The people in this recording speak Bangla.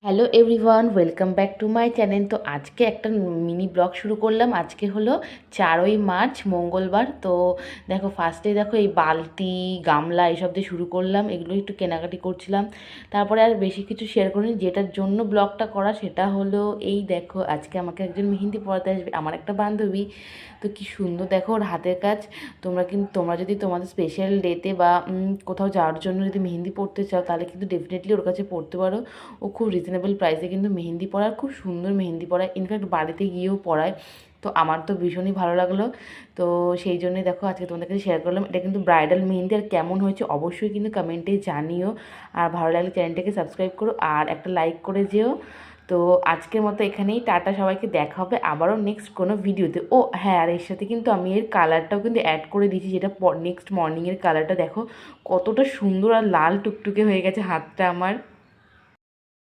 Hello everyone, welcome back to my channel. তো আজকে একটা মিনি ব্লগ শুরু করলাম। আজকে হলো 4ই মার্চ, মঙ্গলবার। তো দেখো, ফার্স্টে দেখো এই বালতি গামলা এসব দিয়ে শুরু করলাম। এগুলো একটু কেনাকাটি করছিলাম। তারপরে আর বেশি কিছু শেয়ার করিনি। যেটার জন্য ব্লগটা করা সেটা হলো এই দেখো, আজকে আমাকে একজন মেহেন্দি পরাতে আসবে, আমার একটা বান্ধবী। তো কি সুন্দর দেখো ওর হাতের কাজ। তোমরা যদি তোমাদের স্পেশাল ডেতে বা কোথাও যাওয়ার জন্য যদি মেহেন্দি পরতে চাও, তাহলে কিন্তু ডেফিনেটলি ওর কাছে পড়তে পারো। ও খুব রিজনেবল প্রাইসে কিন্তু মেহেন্দি পরায়, খুব সুন্দর মেহেন্দি পরায়। ইনফ্যাক্ট বাড়িতে গিয়েও পরায়। তো আমার তো ভীষণই ভালো লাগলো। তো সেই জন্যই দেখো আজকে তোমাদের কাছে শেয়ার করলাম। এটা কিন্তু ব্রাইডাল মেহেন্দি। আর কেমন হয়েছে অবশ্যই কিন্তু কমেন্টে জানিও। আর ভালো লাগলে চ্যানেলটাকে সাবস্ক্রাইব করো আর একটা লাইক করে যেও। তো আজকের মতো এখানেই টাটা, সবাইকে দেখা হবে আবারও নেক্সট কোনো ভিডিওতে। ও হ্যাঁ, আর এর সাথে কিন্তু আমি এর কালারটাও কিন্তু অ্যাড করে দিয়েছি, যেটা নেক্সট মর্নিংয়ের কালারটা দেখো কতটা সুন্দর আর লাল টুকটুকে হয়ে গেছে হাতটা আমার।